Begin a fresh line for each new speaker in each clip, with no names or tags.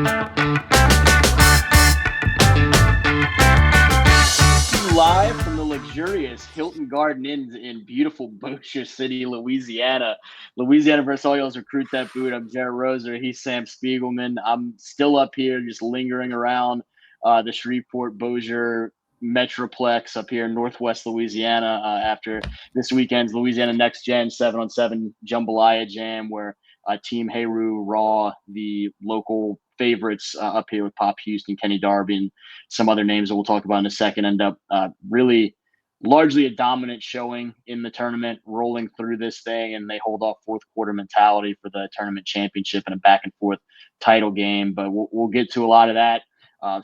Live from the luxurious Hilton Garden Inn in beautiful Bossier City, Louisiana. Louisiana versus Orioles recruit that boot. I'm Jared Roser. He's Sam Spiegelman. I'm still up here just lingering around the Shreveport Bossier Metroplex up here in Northwest Louisiana after this weekend's Louisiana Next Gen 7-on-7 Jambalaya Jam, where Team Heru Raw, the local favorites up here with Pop Houston, Kenny Darby, and some other names that we'll talk about in a second, end up really largely a dominant showing in the tournament, rolling through this thing, and they hold off fourth quarter mentality for the tournament championship in a back and forth title game. But we'll get to a lot of that.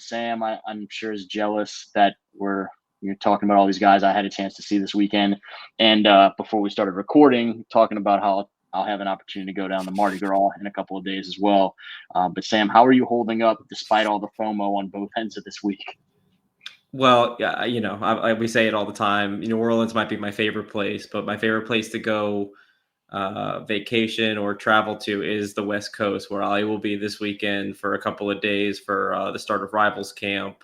Sam, I'm sure, is jealous that you're talking about all these guys I had a chance to see this weekend. And before we started recording, talking about how I'll have an opportunity to go down to Mardi Gras in a couple of days as well. But Sam, how are you holding up despite all the FOMO on both ends of this week?
Well, yeah, we say it all the time. New Orleans might be my favorite place, but my favorite place to go vacation or travel to is the West Coast, where I will be this weekend for a couple of days for the start of Rivals Camp.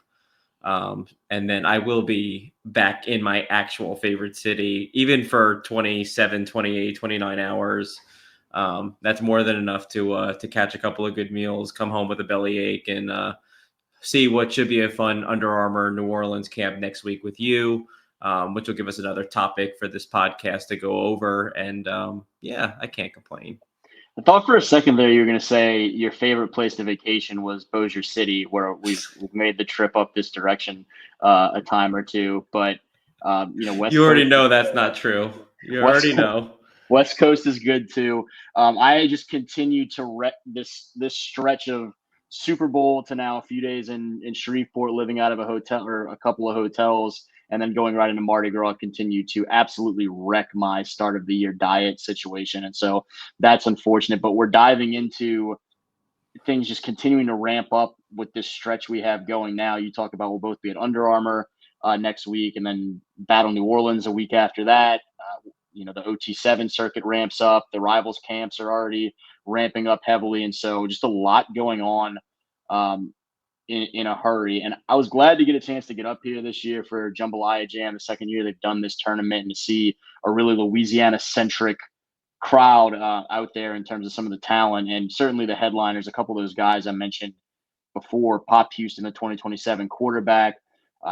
And then I will be back in my actual favorite city, even for 27, 28, 29 hours. That's more than enough to catch a couple of good meals, come home with a bellyache, and see what should be a fun Under Armour New Orleans camp next week with you, which will give us another topic for this podcast to go over. And yeah, I can't complain.
I thought for a second there you were going to say your favorite place to vacation was Bossier City, where we've made the trip up this direction a time or two. But West
You already
Coast,
know that's not true. You already know.
West Coast is good too. I just continue to this stretch of Super Bowl to now a few days in Shreveport, living out of a hotel or a couple of hotels, and then going right into Mardi Gras, continue to absolutely wreck my start of the year diet situation. And so that's unfortunate, but we're diving into things just continuing to ramp up with this stretch we have going now. You talk about we'll both be at Under Armour next week, and then Battle New Orleans a week after that. The OT7 circuit ramps up. The Rivals camps are already ramping up heavily. And so just a lot going on in a hurry. And I was glad to get a chance to get up here this year for Jambalaya Jam, the second year they've done this tournament, and to see a really Louisiana-centric crowd out there in terms of some of the talent. And certainly the headliners, a couple of those guys I mentioned before, Pop Houston, the 2027 quarterback,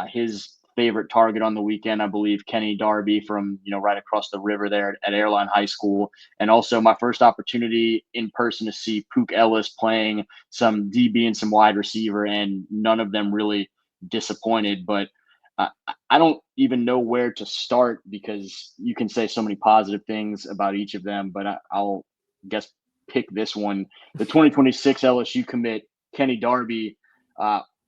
his favorite target on the weekend, I believe, Kenny Darby from right across the river there at Airline High School, and also my first opportunity in person to see Pook Ellis playing some DB and some wide receiver, and none of them really disappointed. But I don't even know where to start, because you can say so many positive things about each of them, but I'll guess pick this one. The 2026 LSU commit, Kenny Darby,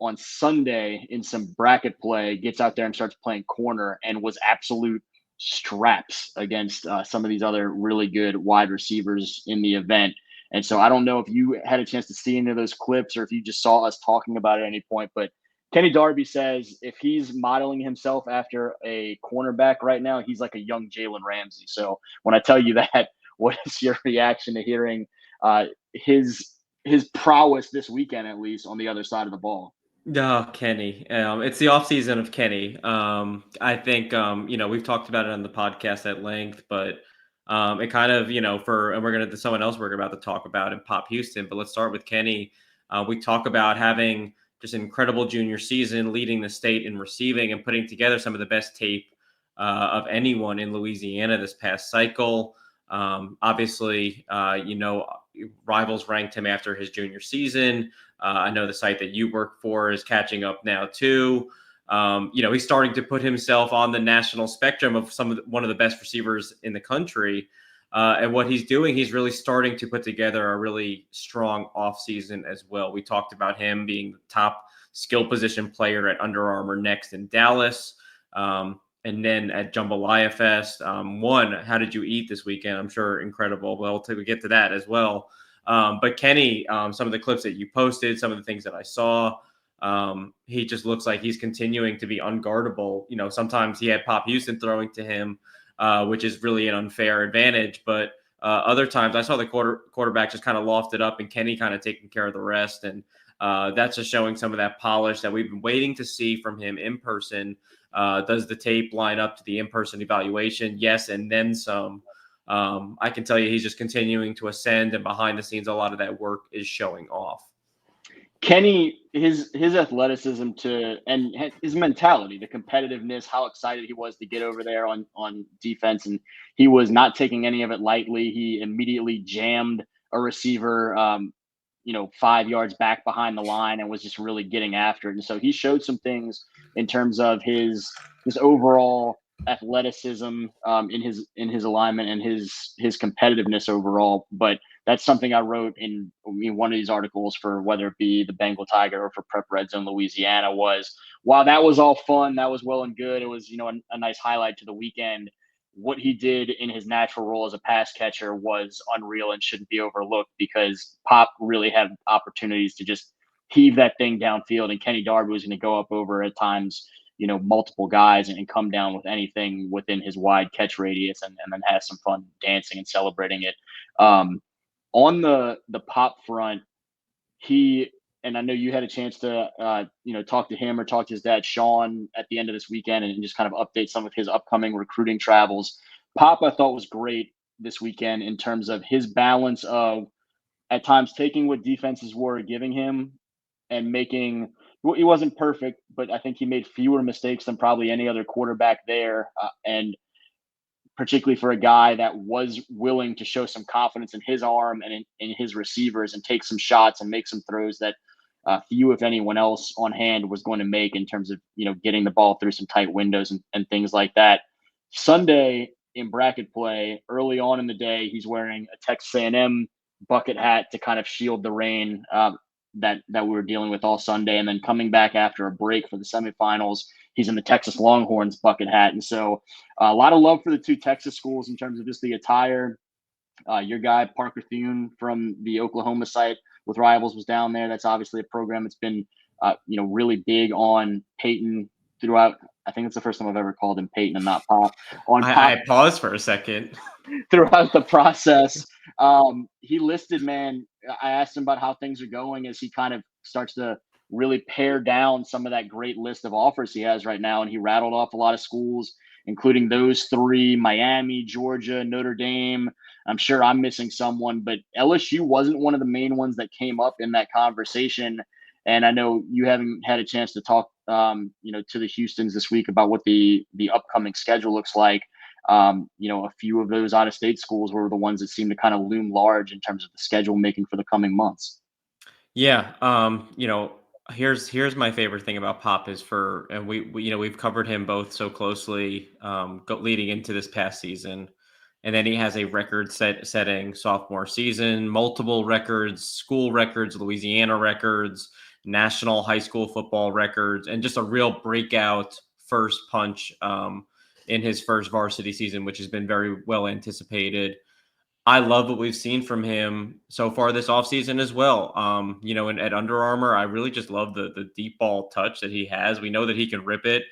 on Sunday in some bracket play, gets out there and starts playing corner and was absolute straps against some of these other really good wide receivers in the event. And so I don't know if you had a chance to see any of those clips or if you just saw us talking about it at any point, but Kenny Darby says if he's modeling himself after a cornerback right now, he's like a young Jalen Ramsey. So when I tell you that, what is your reaction to hearing his prowess this weekend, at least on the other side of the ball?
Oh, Kenny. It's the off season of Kenny. I think, we've talked about it on the podcast at length, but it kind of, and we're going to, someone else we're about to talk about in Pop Houston, but let's start with Kenny. We talk about having just an incredible junior season, leading the state in receiving and putting together some of the best tape of anyone in Louisiana this past cycle. Obviously, Rivals ranked him after his junior season. I know the site that you work for is catching up now too. He's starting to put himself on the national spectrum of one of the best receivers in the country. And what he's doing, he's really starting to put together a really strong offseason as well. We talked about him being the top skill position player at Under Armour next in Dallas. And then at Jambalaya Fest. How did you eat this weekend? I'm sure incredible. Well, we'll get to that as well. But Kenny, some of the clips that you posted, some of the things that I saw, he just looks like he's continuing to be unguardable. Sometimes he had Pop Houston throwing to him, which is really an unfair advantage. But Other times I saw the quarterback just kind of lofted up and Kenny kind of taking care of the rest. And that's just showing some of that polish that we've been waiting to see from him in person. Does the tape line up to the in-person evaluation? Yes, and then some. I can tell you he's just continuing to ascend, and behind the scenes, a lot of that work is showing off.
Kenny, his athleticism and his mentality, the competitiveness, how excited he was to get over there on defense, and he was not taking any of it lightly. He immediately jammed a receiver, 5 yards back behind the line, and was just really getting after it. And so he showed some things in terms of his overall athleticism, in his alignment and his competitiveness overall. But that's something I wrote in one of these articles, for whether it be the Bengal Tiger or for Prep Red Zone Louisiana, was, while that was all fun, that was well and good, it was, a nice highlight to the weekend. What he did in his natural role as a pass catcher was unreal and shouldn't be overlooked, because Pop really had opportunities to just heave that thing downfield, and Kenny Darby was going to go up over, at times, multiple guys, and come down with anything within his wide catch radius, and then have some fun dancing and celebrating it. On the Pop front, and I know you had a chance to talk to him or talk to his dad Sean at the end of this weekend, and just kind of update some of his upcoming recruiting travels. Pop, I thought, was great this weekend in terms of his balance of, at times, taking what defenses were giving him and making. He wasn't perfect, but I think he made fewer mistakes than probably any other quarterback there, and particularly for a guy that was willing to show some confidence in his arm and in his receivers, and take some shots and make some throws that few, if anyone else on hand, was going to make, in terms of getting the ball through some tight windows and things like that. Sunday, in bracket play, early on in the day, he's wearing a Texas A&M bucket hat to kind of shield the rain that we were dealing with all Sunday. And then coming back after a break for the semifinals, he's in the Texas Longhorns bucket hat. And so a lot of love for the two Texas schools in terms of just the attire. Your guy, Parker Thune, from the Oklahoma site with Rivals, was down there. That's obviously a program that's been, really big on Peyton throughout. I think it's the first time I've ever called him Peyton and not Pop.
I paused for a second.
Throughout the process, he listed, man, I asked him about how things are going as he kind of starts to really pare down some of that great list of offers he has right now. And he rattled off a lot of schools, including those three: Miami, Georgia, Notre Dame. I'm sure I'm missing someone, but LSU wasn't one of the main ones that came up in that conversation. And I know you haven't had a chance to talk, to the Houstons this week about what the upcoming schedule looks like. A few of those out-of-state schools were the ones that seem to kind of loom large in terms of the schedule making for the coming months.
Yeah. Here's my favorite thing about Pop is and we've covered him both so closely, leading into this past season. And then he has a record-setting sophomore season, multiple records, school records, Louisiana records, national high school football records, and just a real breakout first punch in his first varsity season, which has been very well anticipated. I love what we've seen from him so far this offseason as well. And at Under Armour, I really just love the deep ball touch that he has. We know that he can rip it,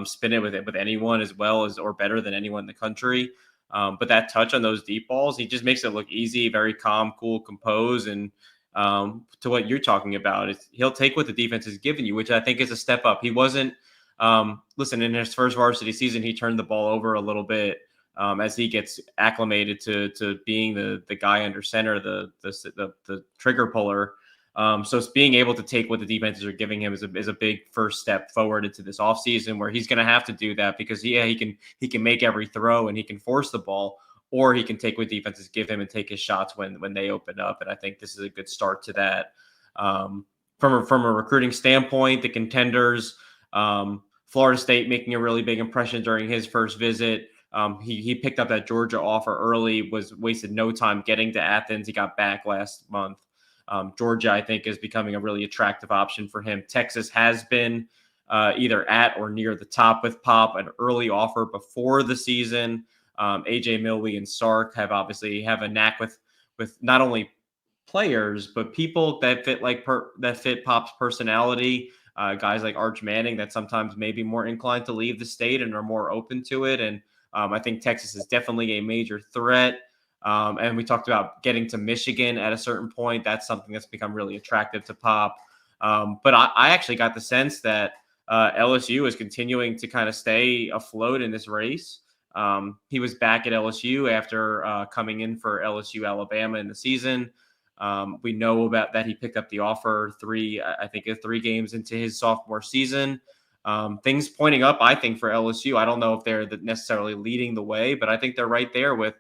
spin it with anyone, as well as, or better than anyone in the country. But that touch on those deep balls, he just makes it look easy, very calm, cool, composed. And to what you're talking about, he'll take what the defense has given you, which I think is a step up. He wasn't, in his first varsity season, he turned the ball over a little bit as he gets acclimated to being the guy under center, the trigger puller. So it's being able to take what the defenses are giving him is a big first step forward into this offseason, where he's going to have to do that, because he can make every throw and he can force the ball, or he can take what defenses give him and take his shots when they open up. And I think this is a good start to that. From a recruiting standpoint, the contenders, Florida State making a really big impression during his first visit. He picked up that Georgia offer early, wasted no time getting to Athens. He got back last month. Georgia, I think, is becoming a really attractive option for him. Texas has been either at or near the top with Pop, an early offer before the season. AJ Milwee and Sark have a knack with not only players, but people that fit Pop's personality. Guys like Arch Manning that sometimes may be more inclined to leave the state and are more open to it. And I think Texas is definitely a major threat. And we talked about getting to Michigan at a certain point. That's something that's become really attractive to Pop. But I actually got the sense that LSU is continuing to kind of stay afloat in this race. He was back at LSU after coming in for LSU Alabama in the season. We know about that he picked up the offer three games into his sophomore season. Things pointing up, I think, for LSU. I don't know if they're necessarily leading the way, but I think they're right there with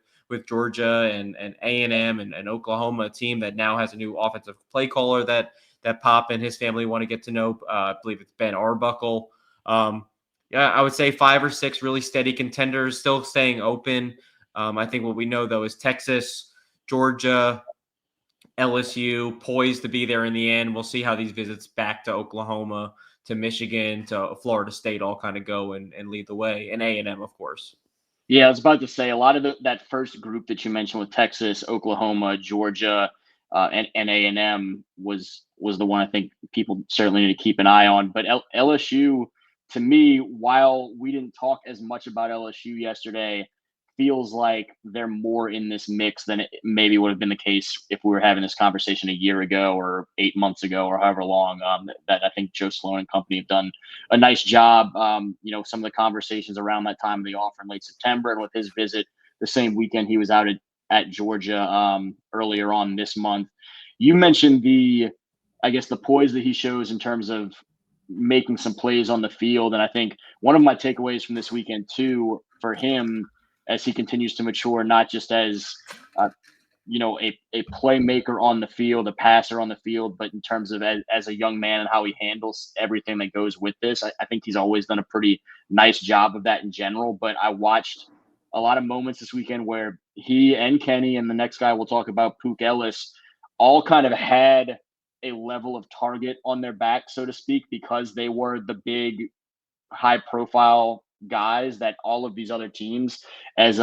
Georgia and A&M and Oklahoma, a team that now has a new offensive play caller that Pop and his family want to get to know. I believe it's Ben Arbuckle. Yeah, I would say 5 or 6 really steady contenders still staying open. I think what we know, though, is Texas, Georgia, LSU poised to be there in the end. We'll see how these visits back to Oklahoma, to Michigan, to Florida State all kind of go and lead the way, and A&M, of course.
Yeah, I was about to say a lot of that first group that you mentioned with Texas, Oklahoma, Georgia, and A&M was the one I think people certainly need to keep an eye on. But LSU, to me, while we didn't talk as much about LSU yesterday, feels like they're more in this mix than it maybe would have been the case if we were having this conversation a year ago or 8 months ago or however long. That I think Joe Sloan and company have done a nice job. Some of the conversations around that time of the offer in late September, and with his visit the same weekend he was out at Georgia earlier on this month. You mentioned I guess the poise that he shows in terms of making some plays on the field, and I think one of my takeaways from this weekend too for him as he continues to mature, not just as uh, a playmaker on the field, a passer on the field, but in terms of as a young man and how he handles everything that goes with this. I think he's always done a pretty nice job of that in general. But I watched a lot of moments this weekend where he and Kenny and the next guy we'll talk about, Pook Ellis, all kind of had a level of target on their back, so to speak, because they were the big high profile guys that all of these other teams as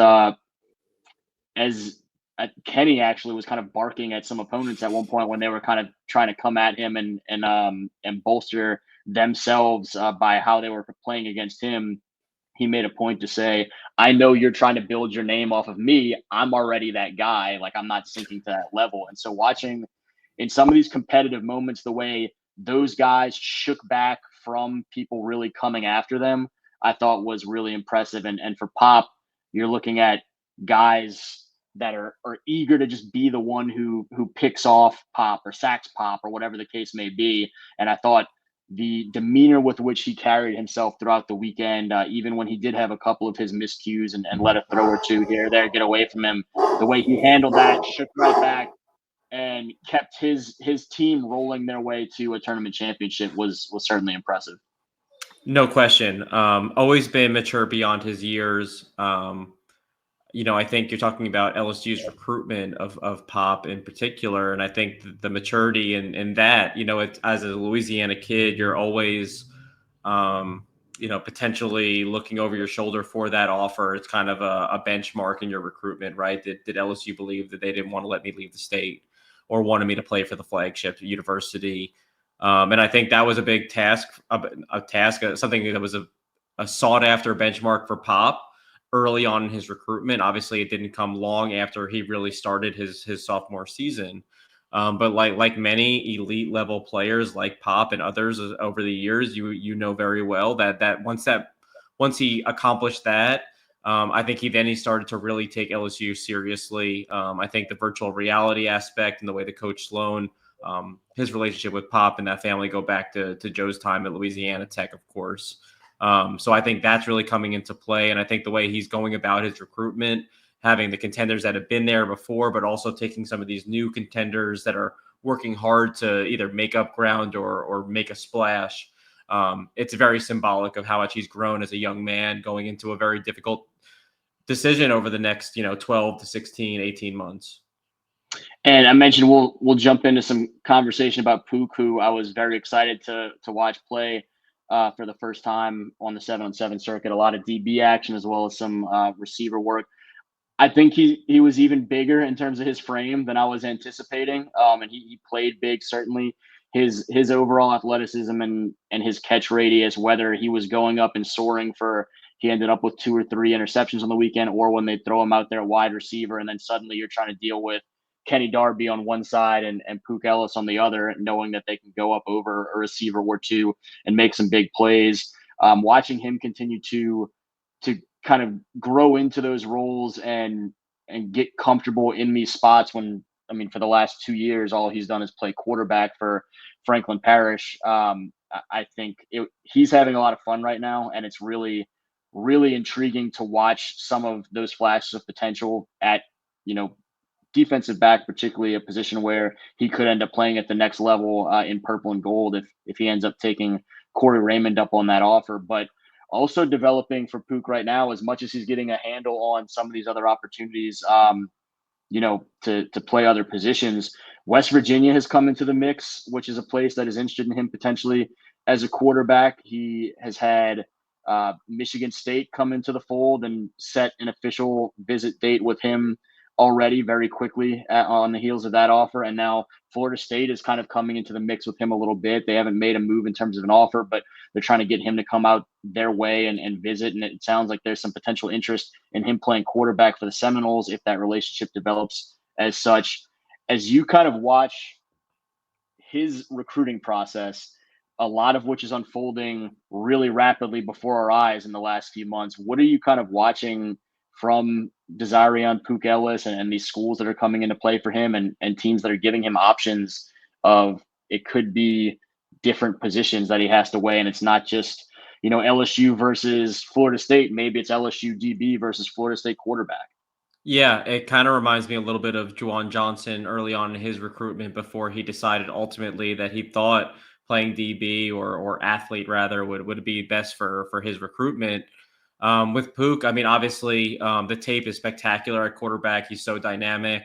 as Kenny actually was kind of barking at some opponents at one point when they were kind of trying to come at him and bolster themselves by how they were playing against him. He made a point to say, "I know you're trying to build your name off of me. I'm already that guy. Like I'm not sinking to that level." And so watching in some of these competitive moments, the way those guys shook back from people really coming after them, I thought was really impressive. And for Pop, you're looking at guys that are eager to just be the one who picks off Pop or sacks Pop or whatever the case may be. And I thought the demeanor with which he carried himself throughout the weekend, even when he did have a couple of his miscues and let a throw or two here or there get away from him, the way he handled that, shook right back, and kept his team rolling their way to a tournament championship was certainly impressive.
No question. Always been mature beyond his years. I think you're talking about LSU's recruitment of Pop in particular, and I think the maturity in that, it's as a Louisiana kid, you're always, potentially looking over your shoulder for that offer. It's kind of a benchmark in your recruitment, right? Did LSU believe that they didn't want to let me leave the state or wanted me to play for the flagship university? And I think that was a big task, something that was a sought after benchmark for Pop early on in his recruitment. Obviously, it didn't come long after he really started his sophomore season. But like many elite level players like Pop and others over the years, you know very well that once he accomplished that, I think he started to really take LSU seriously. I think the virtual reality aspect and the way the coach Sloan, his relationship with Pop and that family go back to Joe's time at Louisiana Tech, of course. So I think that's really coming into play. And I think the way he's going about his recruitment, having the contenders that have been there before, but also taking some of these new contenders that are working hard to either make up ground or make a splash. It's very symbolic of how much he's grown as a young man going into a very difficult decision over the next, 12 to 16, 18 months.
And I mentioned we'll jump into some conversation about Pook, who I was very excited to watch play for the first time on the 7-on-7 circuit. A lot of DB action as well as some receiver work. I think he was even bigger in terms of his frame than I was anticipating, and he played big. Certainly, his overall athleticism and his catch radius, whether he was going up and soaring for he ended up with 2 or 3 interceptions on the weekend, or when they throw him out there at wide receiver, and then suddenly you're trying to deal with Kenny Darby on one side and Pook Ellis on the other, knowing that they can go up over a receiver or two and make some big plays. Watching him continue to kind of grow into those roles and get comfortable in these spots when, I mean, for the last 2 years, all he's done is play quarterback for Franklin Parish. I think he's having a lot of fun right now, and it's really, really intriguing to watch some of those flashes of potential at, defensive back, particularly a position where he could end up playing at the next level in purple and gold if he ends up taking Corey Raymond up on that offer. But also developing for Pook right now, as much as he's getting a handle on some of these other opportunities, to play other positions. West Virginia has come into the mix, which is a place that is interested in him potentially as a quarterback. He has had Michigan State come into the fold and set an official visit date with him already very quickly on the heels of that offer. And now Florida State is kind of coming into the mix with him a little bit. They haven't made a move in terms of an offer, but they're trying to get him to come out their way and visit. And it sounds like there's some potential interest in him playing quarterback for the Seminoles if that relationship develops as such. As you kind of watch his recruiting process, a lot of which is unfolding really rapidly before our eyes in the last few months, what are you kind of watching from Desarion Pook Ellis and these schools that are coming into play for him and teams that are giving him options of it could be different positions that he has to weigh, and it's not just LSU versus Florida State. Maybe it's LSU DB versus Florida State quarterback.
Yeah, it kind of reminds me a little bit of Juwan Johnson early on in his recruitment before he decided ultimately that he thought playing DB or athlete rather would be best for his recruitment. With Pook, I mean, obviously the tape is spectacular at quarterback. He's so dynamic,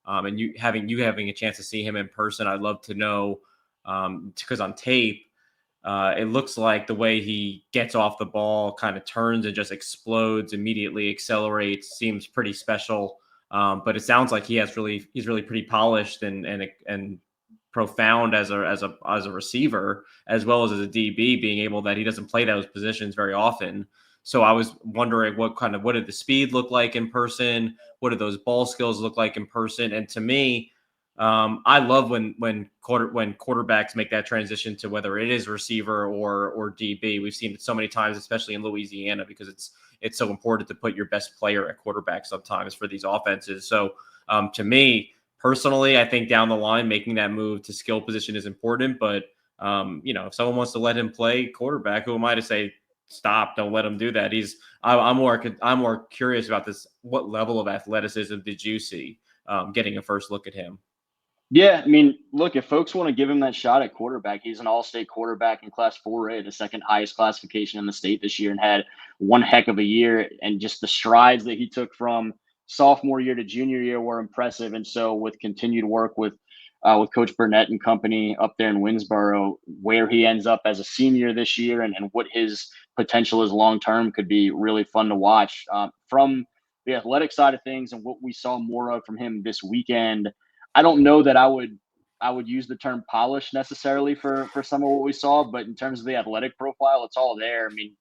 and you having a chance to see him in person, I'd love to know because on tape. It looks like the way he gets off the ball kind of turns and just explodes immediately, accelerates, seems pretty special. But it sounds like he's really pretty polished and profound as a receiver as well as a DB, being able that he doesn't play those positions very often. So I was wondering what did the speed look like in person? What did those ball skills look like in person? And to me, I love when quarterbacks make that transition to whether it is receiver or DB. We've seen it so many times, especially in Louisiana, because it's so important to put your best player at quarterback sometimes for these offenses. So to me personally, I think down the line making that move to skill position is important. But if someone wants to let him play quarterback, who am I to say stop? Don't let him do that. I'm more curious about this. What level of athleticism did you see getting a first look at him?
Yeah, I mean, look, if folks want to give him that shot at quarterback, he's an all-state quarterback in Class 4A, the second highest classification in the state this year, and had one heck of a year. And just the strides that he took from sophomore year to junior year were impressive. And so, with continued work with Coach Burnett and company up there in Winsboro, where he ends up as a senior this year and what his potential is long term could be really fun to watch. From the athletic side of things and what we saw more of from him this weekend, I don't know that I would use the term polish necessarily for some of what we saw, but in terms of the athletic profile, it's all there. I mean,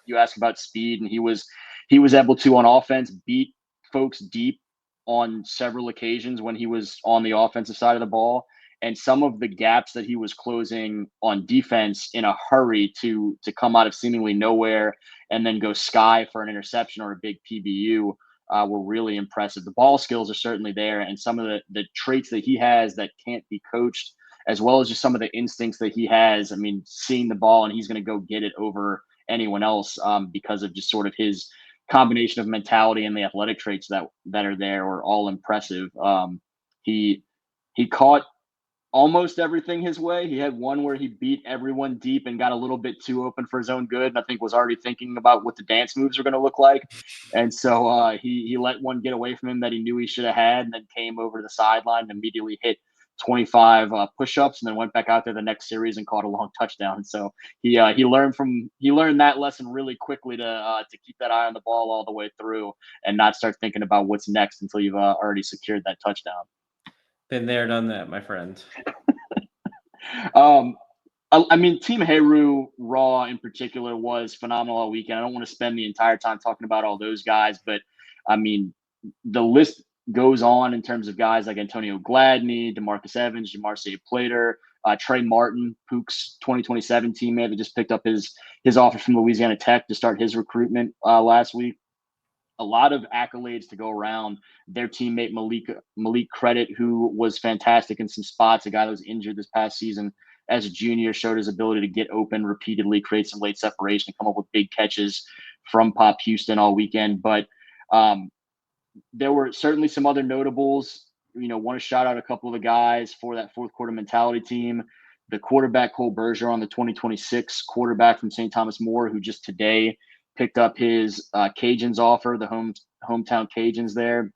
you ask about speed, and he was able to on offense beat folks deep on several occasions when he was on the offensive side of the ball, and some of the gaps that he was closing on defense in a hurry to come out of seemingly nowhere and then go sky for an interception or a big PBU were really impressive. The ball skills are certainly there, and some of the traits that he has that can't be coached, as well as just some of the instincts that he has. I mean, seeing the ball and he's going to go get it over anyone else because of just sort of his combination of mentality and the athletic traits that are there are all impressive. He caught almost everything his way. He had one where he beat everyone deep and got a little bit too open for his own good, and I think was already thinking about what the dance moves are going to look like. And so he let one get away from him that he knew he should have had, and then came over to the sideline and immediately hit 25 push-ups, and then went back out there the next series and caught a long touchdown. So he learned that lesson really quickly to keep that eye on the ball all the way through and not start thinking about what's next until you've already secured that touchdown.
Been there, done that, my friend.
Um, I mean, Team Heru Raw in particular was phenomenal all weekend. I don't want to spend the entire time talking about all those guys, but I mean, the list goes on in terms of guys like Antonio Gladney, DeMarcus Evans, Jamarcia Plater, Trey Martin, Pook's 2027 teammate that just picked up his offer from Louisiana Tech to start his recruitment last week. A lot of accolades to go around. Their teammate Malik Credit, who was fantastic in some spots, a guy that was injured this past season as a junior, showed his ability to get open repeatedly, create some late separation, and come up with big catches from Pop Houston all weekend. But there were certainly some other notables. Want to shout out a couple of the guys for that fourth quarter mentality team. The quarterback Cole Bergeron, the 2026 quarterback from St. Thomas More, who just today picked up his Cajuns offer, the hometown Cajuns there.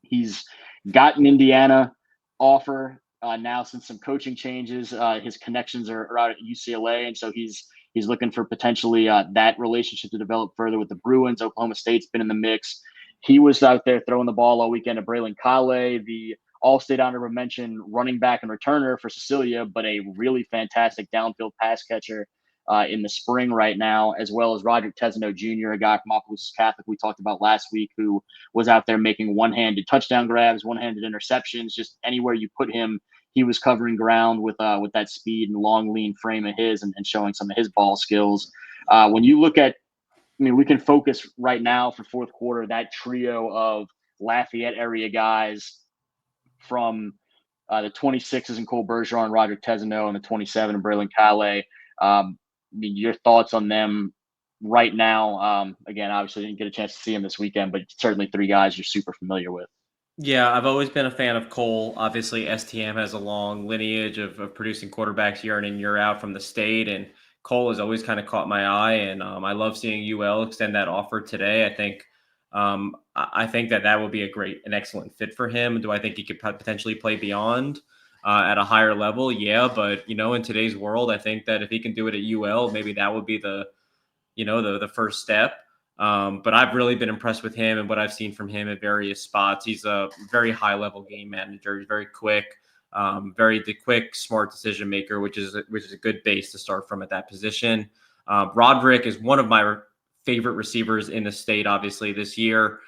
He's got an Indiana offer now since some coaching changes. His connections are out at UCLA, and so he's looking for potentially that relationship to develop further with the Bruins. Oklahoma State's been in the mix. He was out there throwing the ball all weekend to Braylon Kale, the all-state honorable mention running back and returner for Cecilia, but a really fantastic downfield pass catcher in the spring right now, as well as Roderick Tesano Jr., a guy from Opelousas Catholic we talked about last week, who was out there making one-handed touchdown grabs, one-handed interceptions. Just anywhere you put him, he was covering ground with that speed and long, lean frame of his and showing some of his ball skills. When you look at, we can focus right now for fourth quarter, that trio of Lafayette area guys from the 26s and Cole Bergeron, Roger Tesano, and the 27 and Braylon Kale. Your thoughts on them right now? Again, obviously didn't get a chance to see him this weekend, but certainly three guys you're super familiar with.
Yeah, I've always been a fan of Cole. Obviously, STM has a long lineage of producing quarterbacks year in and year out from the state, and Cole has always kind of caught my eye. And I love seeing UL extend that offer today. I think that would be an excellent fit for him. Do I think he could potentially play beyond at a higher level? Yeah, but in today's world, I think that if he can do it at UL, maybe that would be the first step. But I've really been impressed with him and what I've seen from him at various spots. He's a very high level game manager. He's very quick, quick, smart decision maker, which is a good base to start from at that position. Roderick is one of my favorite receivers in the state, obviously this year.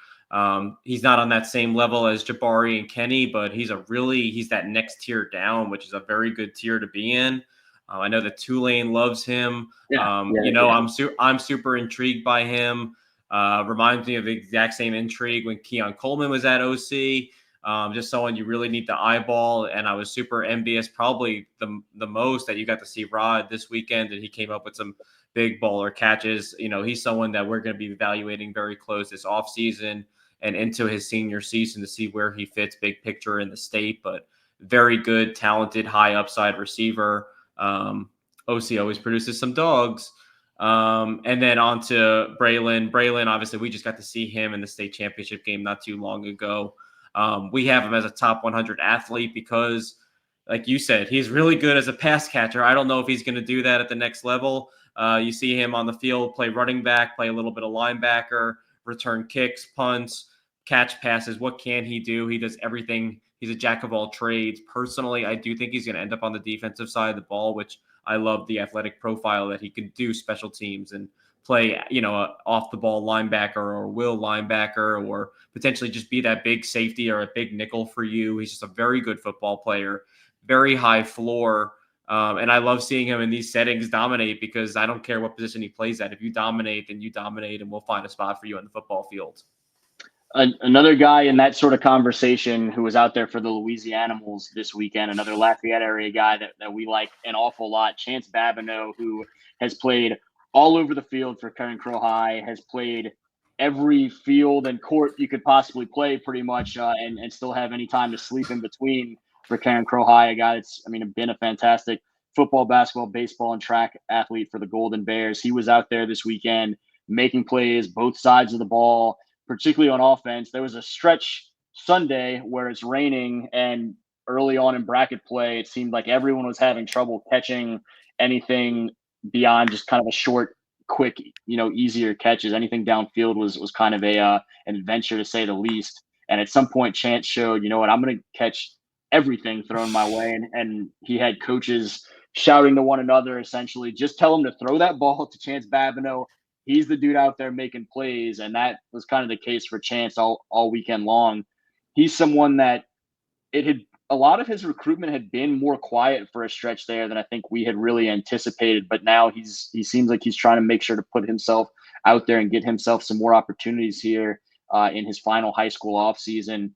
He's not on that same level as Jabari and Kenny, but he's that next tier down, which is a very good tier to be in. I know that Tulane loves him. I'm super intrigued by him. Reminds me of the exact same intrigue when Keon Coleman was at OC. Just someone you really need to eyeball. And I was super envious, probably the most, that you got to see Rod this weekend, and he came up with some big baller catches. He's someone that we're going to be evaluating very close this offseason and into his senior season to see where he fits big picture in the state. But very good, talented, high upside receiver. OC always produces some dogs. And then on to Braylon. Braylon, obviously, we just got to see him in the state championship game not too long ago. We have him as a top 100 athlete because, like you said, he's really good as a pass catcher. I don't know if he's going to do that at the next level. You see him on the field play running back, play a little bit of linebacker, return kicks, punts, catch passes. What can he do? He does everything. He's a jack of all trades. Personally, I do think he's going to end up on the defensive side of the ball, which I love the athletic profile that he can do special teams and play, off the ball linebacker or will linebacker, or potentially just be that big safety or a big nickel for you. He's just a very good football player, very high floor. And I love seeing him in these settings dominate, because I don't care what position he plays at. If you dominate, then you dominate, and we'll find a spot for you on the football field.
Another guy in that sort of conversation who was out there for the Louisianimals this weekend, another Lafayette area guy that we like an awful lot, Chance Babineau, who has played all over the field for Karen Crow High, has played every field and court you could possibly play pretty much, and still have any time to sleep in between for Karen Crow High, a guy that's, been a fantastic football, basketball, baseball, and track athlete for the Golden Bears. He was out there this weekend making plays both sides of the ball, particularly on offense. There was a stretch Sunday where it's raining, and early on in bracket play, it seemed like everyone was having trouble catching anything beyond just kind of a short, quick, easier catches. Anything downfield was kind of an adventure, to say the least. And at some point, Chance showed, I'm going to catch everything thrown my way. And he had coaches shouting to one another, essentially, just tell him to throw that ball to Chance Babineau. He's the dude out there making plays, and that was kind of the case for Chance all weekend long. He's someone that it had a lot of his recruitment had been more quiet for a stretch there than I think we had really anticipated. But now he seems like he's trying to make sure to put himself out there and get himself some more opportunities here in his final high school offseason.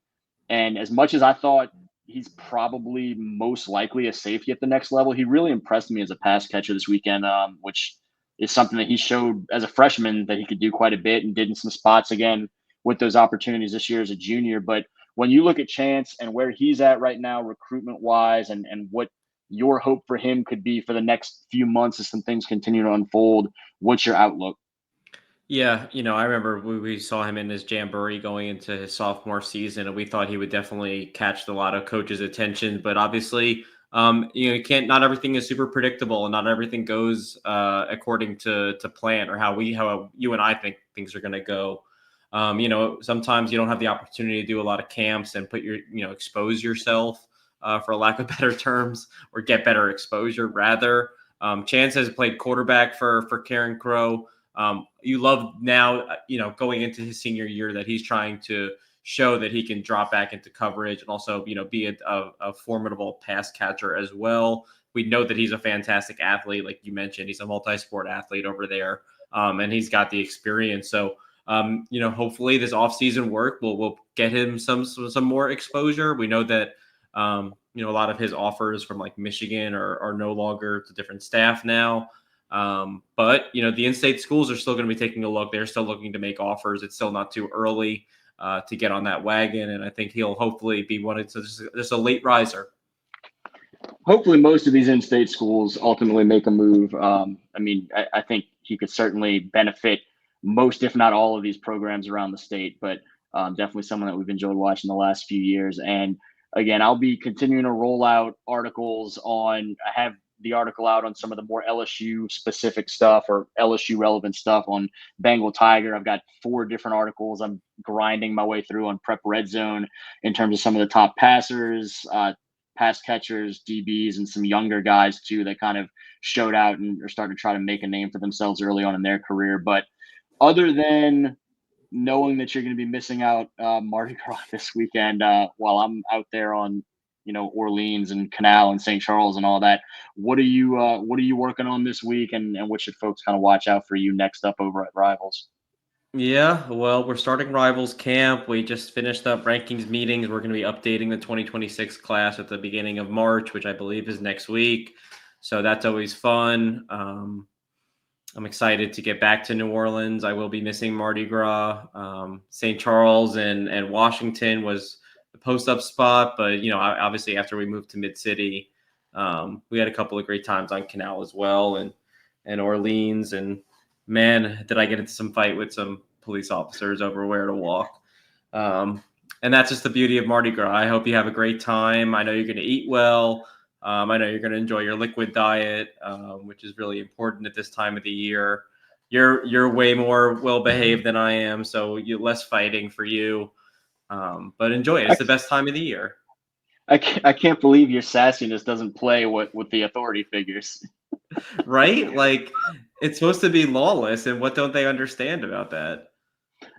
And as much as I thought he's probably most likely a safety at the next level, he really impressed me as a pass catcher this weekend, which is something that he showed as a freshman that he could do quite a bit and did in some spots again with those opportunities this year as a junior. But when you look at Chance and where he's at right now, recruitment wise, and what your hope for him could be for the next few months as some things continue to unfold, what's your outlook?
Yeah, I remember we saw him in his jamboree going into his sophomore season, and we thought he would definitely catch a lot of coaches' attention. But obviously, you can't. Not everything is super predictable, and not everything goes according to plan or how you and I think things are going to go. Sometimes you don't have the opportunity to do a lot of camps and expose yourself, for lack of better terms, or get better exposure rather. Chance has played quarterback for Karen Crow. You love now, going into his senior year that he's trying to show that he can drop back into coverage and also, be a formidable pass catcher as well. We know that he's a fantastic athlete. Like you mentioned, he's a multi-sport athlete over there, and he's got the experience. So, hopefully this offseason work will get him some more exposure. We know that, a lot of his offers from like Michigan are no longer to different staff now. But the in-state schools are still going to be taking a look. They're still looking to make offers. It's still not too early to get on that wagon, and I think he'll hopefully be just a late riser.
Hopefully, most of these in-state schools ultimately make a move. I think he could certainly benefit most, if not all, of these programs around the state. But definitely someone that we've enjoyed watching the last few years. And again, I'll be continuing to roll out articles on. I have the article out on some of the more LSU specific stuff or LSU relevant stuff on Bengal Tiger. I've got 4 different articles I'm grinding my way through on Prep Red Zone in terms of some of the top passers, pass catchers, DBs, and some younger guys too that kind of showed out and are starting to try to make a name for themselves early on in their career. But other than knowing that you're going to be missing out Mardi Gras this weekend while I'm out there on Orleans and Canal and St. Charles and all that. What are you working on this week, and what should folks kind of watch out for you next up over at Rivals?
Yeah, well, we're starting Rivals Camp. We just finished up rankings meetings. We're going to be updating the 2026 class at the beginning of March, which I believe is next week. So that's always fun. I'm excited to get back to New Orleans. I will be missing Mardi Gras. St. Charles and Washington was the post-up spot, but obviously after we moved to Mid-City, we had a couple of great times on Canal as well, and Orleans. And man, did I get into some fight with some police officers over where to walk. And that's just the beauty of Mardi Gras. I hope you have a great time. I know you're going to eat well. I know you're going to enjoy your liquid diet, which is really important at this time of the year. You're way more well-behaved than I am, so less fighting for you. But enjoy it. It's the best time of the year.
I can't believe your sassiness doesn't play with the authority figures.
Right? Like, it's supposed to be lawless, and what don't they understand about that?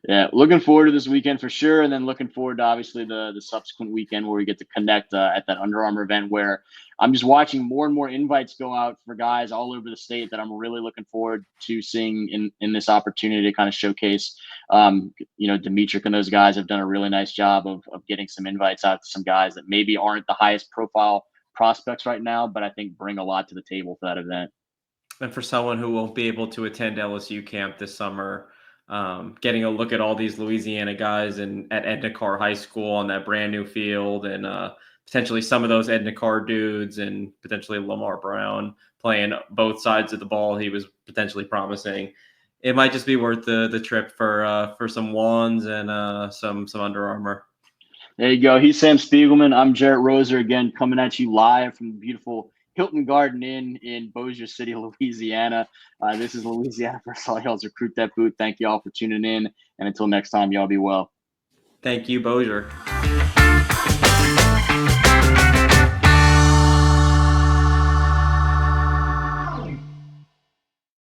Yeah, looking forward to this weekend for sure, and then looking forward to obviously the subsequent weekend where we get to connect at that Under Armour event. Where I'm just watching more and more invites go out for guys all over the state that I'm really looking forward to seeing in this opportunity to kind of showcase. Demetric and those guys have done a really nice job of getting some invites out to some guys that maybe aren't the highest profile prospects right now, but I think bring a lot to the table for that event.
And for someone who won't be able to attend LSU camp this summer, getting a look at all these Louisiana guys at Edna Carr High School on that brand new field, and potentially some of those Edna Carr dudes, and potentially Lamar Brown playing both sides of the ball he was potentially promising. It might just be worth the trip for some wands and some Under Armour.
There you go. He's Sam Spiegelman. I'm Jarrett Roser, again, coming at you live from the beautiful Hilton Garden Inn in Bossier City, Louisiana. This is Louisiana versus all y'all's Recruit Dat Boot. Thank you all for tuning in. And until next time, y'all be well.
Thank you, Bossier.